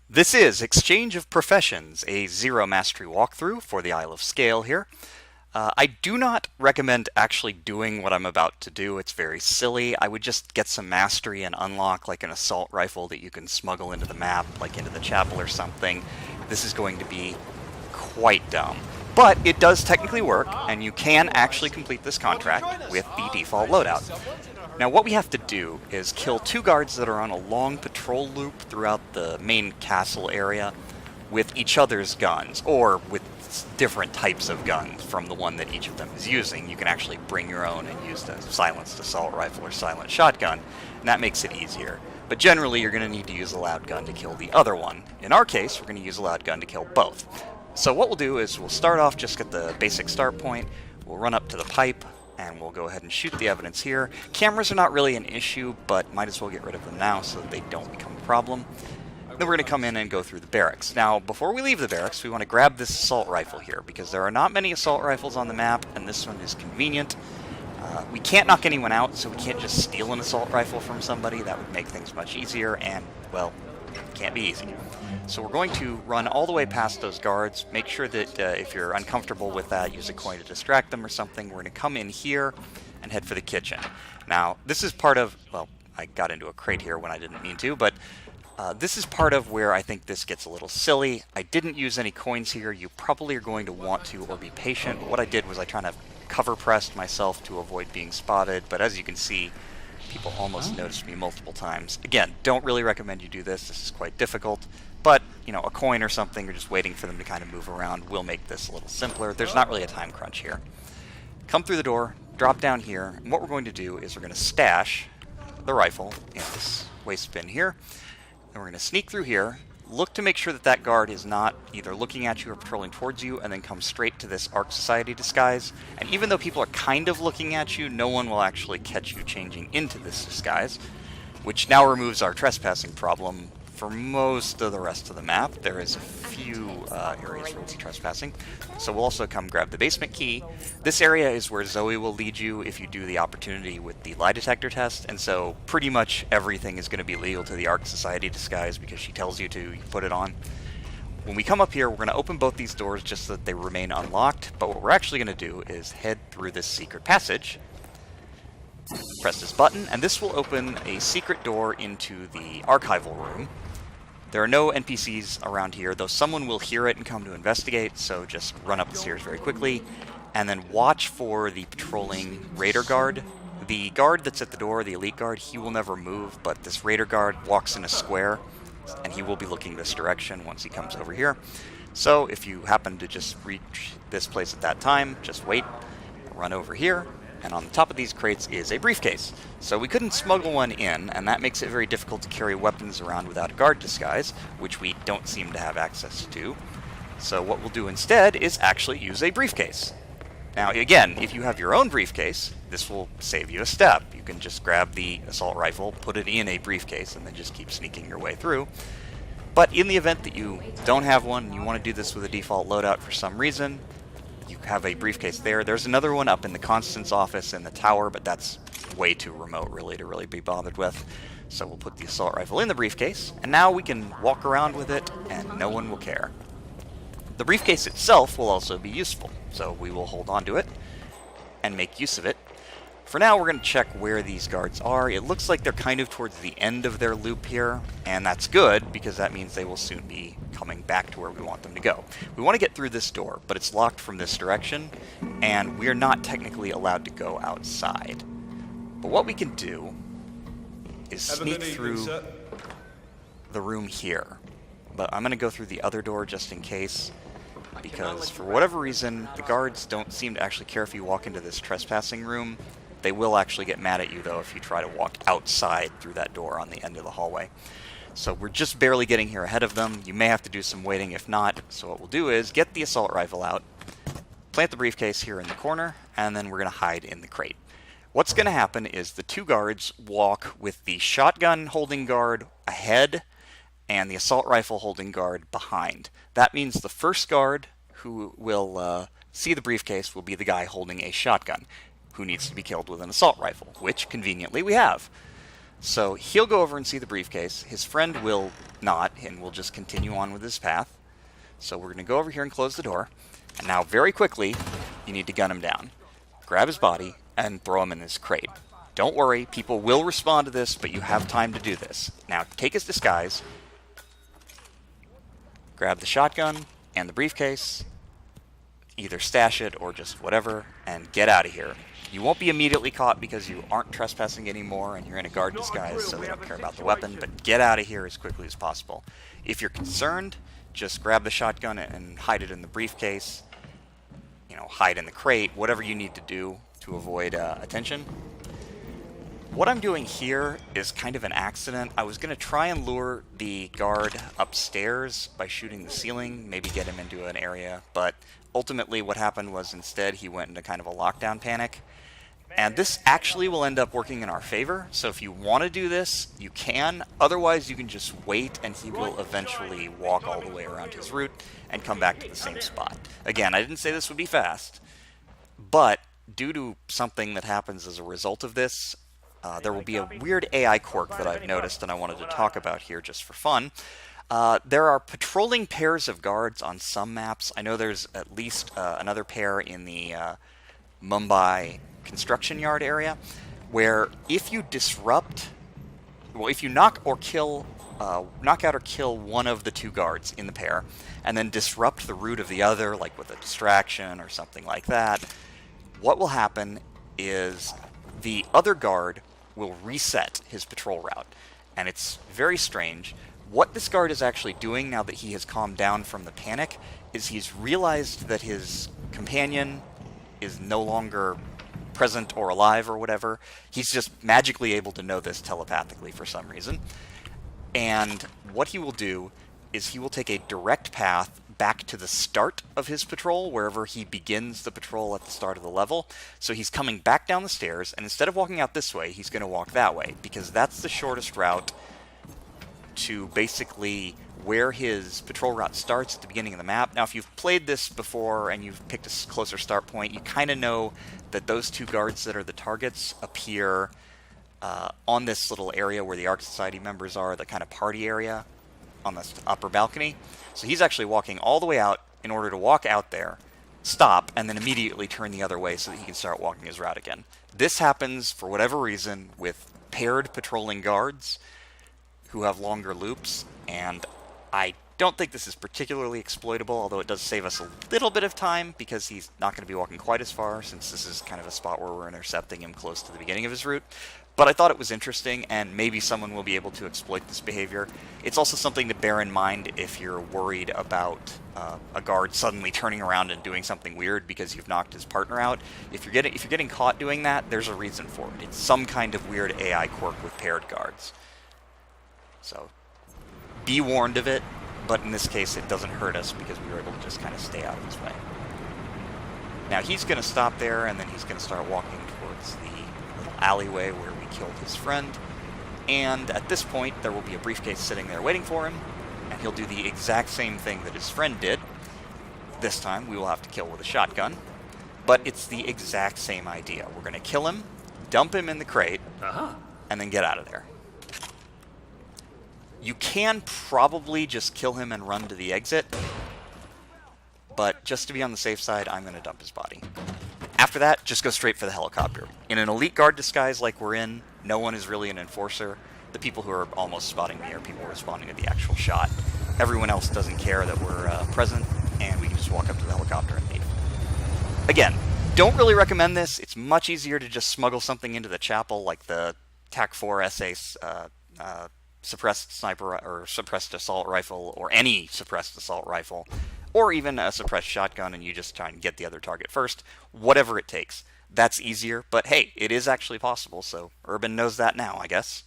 This is Exchange of Professions, a zero mastery walkthrough for the Isle of Scale here. I do not recommend actually doing what I'm about to do. It's very silly. I would just get some mastery and unlock like an assault rifle that you can smuggle into the map, like into the chapel or something. This is going to be quite dumb. But it does technically work, and you can actually complete this contract with the default loadout. Now what we have to do is kill two guards that are on a long patrol loop throughout the main castle area with each other's guns, or with different types of guns from the one that each of them is using. You can actually bring your own and use the silenced assault rifle or silent shotgun, and that makes it easier. But generally you're going to need to use a loud gun to kill the other one. In our case, we're going to use a loud gun to kill both. So what we'll do is we'll start off just at the basic start point, we'll run up to the pipe, and we'll go ahead and shoot the evidence here. Cameras are not really an issue, but might as well get rid of them now so that they don't become a problem. Then we're going to come in and go through the barracks. Now, before we leave the barracks, we want to grab this assault rifle here, because there are not many assault rifles on the map, and this one is convenient. We can't knock anyone out, so we can't just steal an assault rifle from somebody. That would make things much easier, and, well, it can't be easy. So we're going to run all the way past those guards. Make sure that if you're uncomfortable with that, use a coin to distract them or something. We're going to come in here and head for the kitchen. Now, this is part of, well, I got into a crate here when I didn't mean to, but this is part of where I think this gets a little silly. I didn't use any coins here. You probably are going to want to, or be patient. What I did was I tried to cover pressed myself to avoid being spotted, but as you can see, people almost noticed me multiple times. Again, don't really recommend you do this. This is quite difficult. But, you know, a coin or something, or just waiting for them to kind of move around will make this a little simpler. There's not really a time crunch here. Come through the door, drop down here, and what we're going to do is we're going to stash the rifle in this waste bin here. And we're going to sneak through here, look to make sure that that guard is not either looking at you or patrolling towards you, and then come straight to this Arc Society disguise. And even though people are kind of looking at you, no one will actually catch you changing into this disguise, which now removes our trespassing problem for most of the rest of the map. There is a few areas where we'll be trespassing. So we'll also come grab the basement key. This area is where Zoe will lead you if you do the opportunity with the lie detector test, and so pretty much everything is going to be legal to the Arc Society disguise because she tells you to, you put it on. When we come up here, we're going to open both these doors just so that they remain unlocked, but what we're actually going to do is head through this secret passage. Press this button, and this will open a secret door into the archival room. There are no NPCs around here, though someone will hear it and come to investigate, so just run up the stairs very quickly, and then watch for the patrolling raider guard. The guard that's at the door, the elite guard, he will never move, but this raider guard walks in a square, and he will be looking this direction once he comes over here. So if you happen to just reach this place at that time, just wait, run over here, and on the top of these crates is a briefcase. So we couldn't smuggle one in, and that makes it very difficult to carry weapons around without a guard disguise, which we don't seem to have access to. So what we'll do instead is actually use a briefcase. Now again, if you have your own briefcase, this will save you a step. You can just grab the assault rifle, put it in a briefcase, and then just keep sneaking your way through. But in the event that you don't have one, and you want to do this with a default loadout for some reason, you have a briefcase there. There's another one up in the Constance office in the tower, but that's way too remote really to really be bothered with. So we'll put the assault rifle in the briefcase, and now we can walk around with it and no one will care. The briefcase itself will also be useful, so we will hold on to it and make use of it. For now, we're going to check where these guards are. It looks like they're kind of towards the end of their loop here, and that's good because that means they will soon be coming back to where we want them to go. We want to get through this door, but it's locked from this direction, and we're not technically allowed to go outside. But what we can do is sneak through the room here. But I'm going to go through the other door just in case, because for whatever reason, the guards don't seem to actually care if you walk into this trespassing room. They will actually get mad at you, though, if you try to walk outside through that door on the end of the hallway. So we're just barely getting here ahead of them. You may have to do some waiting if not. So what we'll do is get the assault rifle out, plant the briefcase here in the corner, and then we're going to hide in the crate. What's going to happen is the two guards walk with the shotgun holding guard ahead and the assault rifle holding guard behind. That means the first guard who will see the briefcase will be the guy holding a shotgun, who needs to be killed with an assault rifle, which conveniently we have. So he'll go over and see the briefcase. His friend will not, and will just continue on with his path. So we're going to go over here and close the door. And now, very quickly, you need to gun him down. Grab his body and throw him in this crate. Don't worry, people will respond to this, but you have time to do this. Now, take his disguise, grab the shotgun and the briefcase, either stash it or just whatever, and get out of here. You won't be immediately caught because you aren't trespassing anymore and you're in a guard disguise, so they don't care about the weapon, but get out of here as quickly as possible. If you're concerned, just grab the shotgun and hide it in the briefcase, hide in the crate, whatever you need to do to avoid attention. What I'm doing here is kind of an accident. I was going to try and lure the guard upstairs by shooting the ceiling, maybe get him into an area, but ultimately what happened was instead he went into kind of a lockdown panic. And this actually will end up working in our favor, so if you want to do this, you can. Otherwise, you can just wait, and he will eventually walk all the way around his route and come back to the same spot. Again, I didn't say this would be fast, but due to something that happens as a result of this, there will be a weird AI quirk that I've noticed and I wanted to talk about here just for fun. There are patrolling pairs of guards on some maps. I know there's at least another pair in the Mumbai construction yard area, where if you knock out or kill one of the two guards in the pair, and then disrupt the route of the other, like with a distraction or something like that, what will happen is the other guard will reset his patrol route. And it's very strange. What this guard is actually doing now that he has calmed down from the panic is he's realized that his companion is no longer present or alive or whatever. He's just magically able to know this telepathically for some reason. And what he will do is he will take a direct path back to the start of his patrol, wherever he begins the patrol at the start of the level. So he's coming back down the stairs, and instead of walking out this way, he's going to walk that way, because that's the shortest route to basically where his patrol route starts at the beginning of the map. Now, if you've played this before and you've picked a closer start point, you kind of know that those two guards that are the targets appear on this little area where the Arc Society members are, the kind of party area on the upper balcony. So he's actually walking all the way out in order to walk out there, stop, and then immediately turn the other way so that he can start walking his route again. This happens, for whatever reason, with paired patrolling guards who have longer loops, and I don't think this is particularly exploitable, although it does save us a little bit of time because he's not going to be walking quite as far, since this is kind of a spot where we're intercepting him close to the beginning of his route. But I thought it was interesting, and maybe someone will be able to exploit this behavior. It's also something to bear in mind if you're worried about a guard suddenly turning around and doing something weird because you've knocked his partner out. If you're getting caught doing that, there's a reason for it. It's some kind of weird AI quirk with paired guards. So be warned of it, but in this case it doesn't hurt us because we were able to just kind of stay out of his way. Now he's going to stop there, and then he's going to start walking towards the little alleyway where we killed his friend. And at this point, there will be a briefcase sitting there waiting for him, and he'll do the exact same thing that his friend did. This time, we will have to kill with a shotgun, but it's the exact same idea. We're going to kill him, dump him in the crate, and then get out of there. You can probably just kill him and run to the exit, but just to be on the safe side, I'm going to dump his body. After that, just go straight for the helicopter. In an elite guard disguise like we're in, no one is really an enforcer. The people who are almost spotting me are people responding to the actual shot. Everyone else doesn't care that we're present, and we can just walk up to the helicopter and leave. Again, don't really recommend this. It's much easier to just smuggle something into the chapel, like the TAC-4 SA suppressed sniper or suppressed assault rifle, or any suppressed assault rifle, or even a suppressed shotgun, and you just try and get the other target first. Whatever it takes. That's easier, but hey, it is actually possible, so Urben knows that now, I guess.